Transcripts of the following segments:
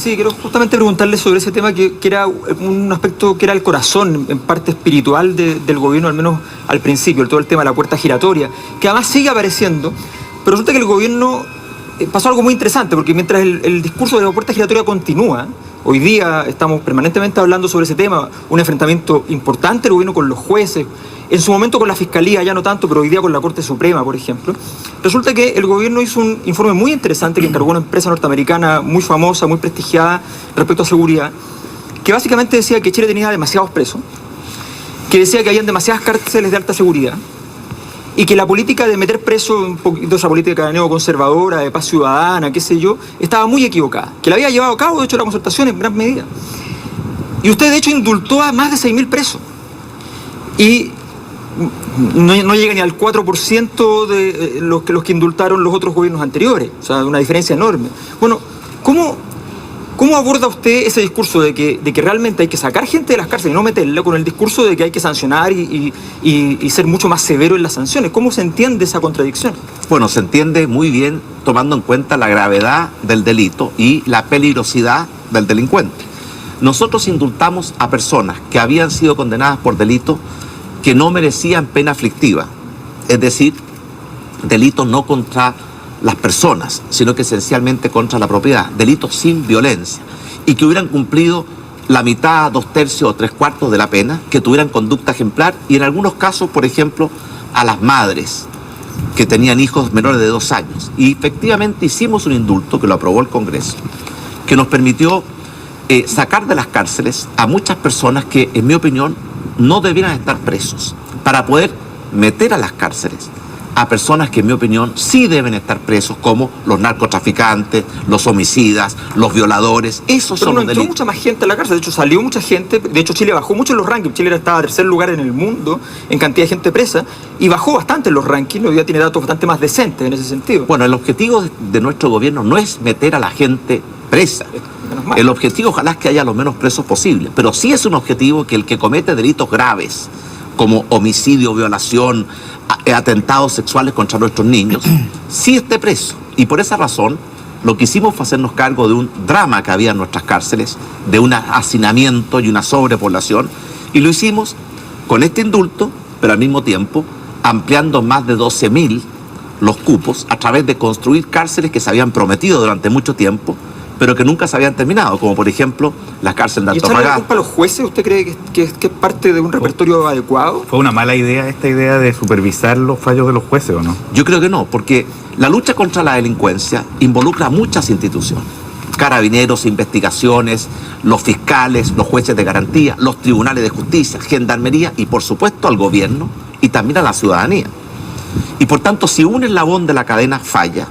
Sí, quiero justamente preguntarle sobre ese tema que era un aspecto que era el corazón, en parte espiritual del gobierno, al menos al principio, todo el tema de la puerta giratoria, que además sigue apareciendo, pero resulta que el gobierno pasó algo muy interesante, porque mientras el discurso de la puerta giratoria continúa, hoy día estamos permanentemente hablando sobre ese tema, un enfrentamiento importante del gobierno con los jueces, en su momento con la Fiscalía, ya no tanto, pero hoy día con la Corte Suprema, por ejemplo. Resulta que el gobierno hizo un informe muy interesante que encargó una empresa norteamericana muy famosa, muy prestigiada respecto a seguridad, que básicamente decía que Chile tenía demasiados presos, que decía que habían demasiadas cárceles de alta seguridad, y que la política de meter preso, un poquito esa política neoconservadora, de paz ciudadana, qué sé yo, estaba muy equivocada, que la había llevado a cabo, de hecho, la concertación en gran medida. Y usted, de hecho, indultó a más de 6.000 presos. Y no llega ni al 4% de los que indultaron los otros gobiernos anteriores, o sea, una diferencia enorme. Bueno, ¿cómo aborda usted ese discurso de que realmente hay que sacar gente de las cárceles y no meterla, con el discurso de que hay que sancionar y ser mucho más severo en las sanciones? ¿Cómo se entiende esa contradicción? Bueno, se entiende muy bien tomando en cuenta la gravedad del delito y la peligrosidad del delincuente. Nosotros indultamos a personas que habían sido condenadas por delitos que no merecían pena aflictiva, es decir, delitos no contra las personas, sino que esencialmente contra la propiedad, delitos sin violencia, y que hubieran cumplido la mitad, 2/3 o 3/4 de la pena, que tuvieran conducta ejemplar, y en algunos casos, por ejemplo, a las madres que tenían hijos menores de 2 años. Y efectivamente hicimos un indulto, que lo aprobó el Congreso, que nos permitió sacar de las cárceles a muchas personas que, en mi opinión, no debieran estar presos, para poder meter a las cárceles a personas que, en mi opinión, sí deben estar presos, como los narcotraficantes, los homicidas, los violadores. Esos son los delitos. Pero no entró mucha más gente a la cárcel, de hecho salió mucha gente, de hecho Chile bajó mucho en los rankings, Chile estaba a 3er lugar en el mundo en cantidad de gente presa, y bajó bastante en los rankings, hoy día tiene datos bastante más decentes en ese sentido. Bueno, el objetivo de nuestro gobierno no es meter a la gente presa. El objetivo ojalá es que haya los menos presos posibles, pero sí es un objetivo que el que comete delitos graves, como homicidio, violación, atentados sexuales contra nuestros niños, sí esté preso. Y por esa razón, lo que hicimos fue hacernos cargo de un drama que había en nuestras cárceles, de un hacinamiento y una sobrepoblación, y lo hicimos con este indulto, pero al mismo tiempo ampliando más de 12.000 los cupos a través de construir cárceles que se habían prometido durante mucho tiempo, pero que nunca se habían terminado, como por ejemplo la cárcel de Antofagasta. ¿Y echarle la culpa a los jueces? ¿Usted cree que es parte de un repertorio adecuado? ¿Fue una mala idea esta idea de supervisar los fallos de los jueces o no? Yo creo que no, porque la lucha contra la delincuencia involucra a muchas instituciones. Carabineros, investigaciones, los fiscales, los jueces de garantía, los tribunales de justicia, gendarmería y por supuesto al gobierno y también a la ciudadanía. Y por tanto, si un eslabón de la cadena falla,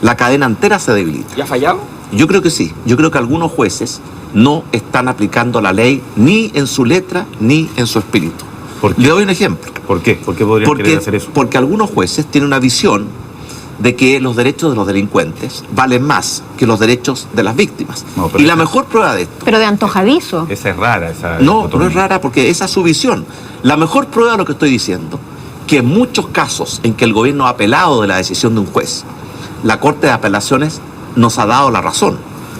la cadena entera se debilita. ¿Y ha fallado? Yo creo que sí. Yo creo que algunos jueces no están aplicando la ley ni en su letra ni en su espíritu. Le doy un ejemplo. ¿Por qué? ¿Por qué podrían querer hacer eso? Porque algunos jueces tienen una visión de que los derechos de los delincuentes valen más que los derechos de las víctimas. No, y la mejor prueba de esto... Pero de antojadizo. Esa es rara. No es rara porque esa es su visión. La mejor prueba de lo que estoy diciendo, que en muchos casos en que el gobierno ha apelado de la decisión de un juez, la Corte de Apelaciones nos ha dado la razón.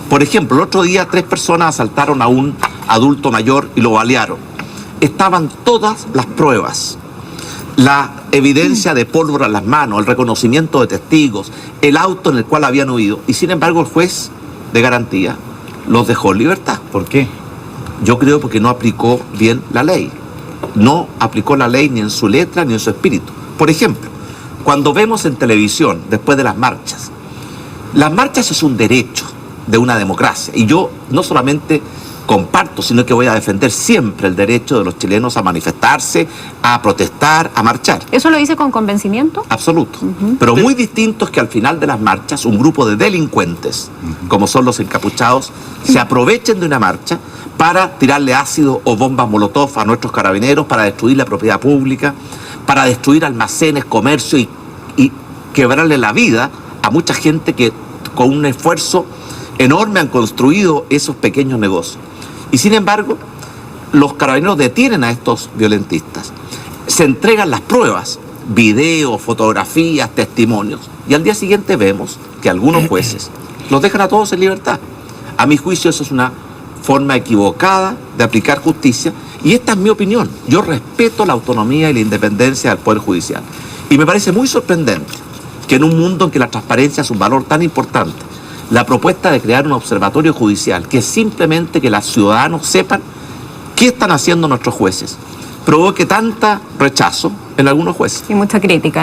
Por ejemplo, el otro día 3 personas asaltaron a un adulto mayor y lo balearon. Estaban todas las pruebas, la evidencia de pólvora en las manos, el reconocimiento de testigos, el auto en el cual habían huido, y sin embargo el juez de garantía los dejó en libertad. ¿Por qué? Yo creo porque no aplicó bien la ley. No aplicó la ley ni en su letra ni en su espíritu. Por ejemplo, cuando vemos en televisión, después de las marchas es un derecho de una democracia. Y yo no solamente comparto, sino que voy a defender siempre el derecho de los chilenos a manifestarse, a protestar, a marchar. ¿Eso lo dice con convencimiento? Absoluto. Pero muy distinto es que al final de las marchas un grupo de delincuentes, como son los encapuchados, se aprovechen de una marcha para tirarle ácido o bombas molotov a nuestros carabineros, para destruir la propiedad pública, para destruir almacenes, comercio y quebrarle la vida a mucha gente que con un esfuerzo enorme han construido esos pequeños negocios. Y sin embargo, los carabineros detienen a estos violentistas, se entregan las pruebas, videos, fotografías, testimonios, y al día siguiente vemos que algunos jueces los dejan a todos en libertad. A mi juicio eso es una forma equivocada de aplicar justicia y esta es mi opinión. Yo respeto la autonomía y la independencia del Poder Judicial. Y me parece muy sorprendente que en un mundo en que la transparencia es un valor tan importante, la propuesta de crear un observatorio judicial, que es simplemente que los ciudadanos sepan qué están haciendo nuestros jueces, provoque tanta rechazo en algunos jueces. Y mucha crítica.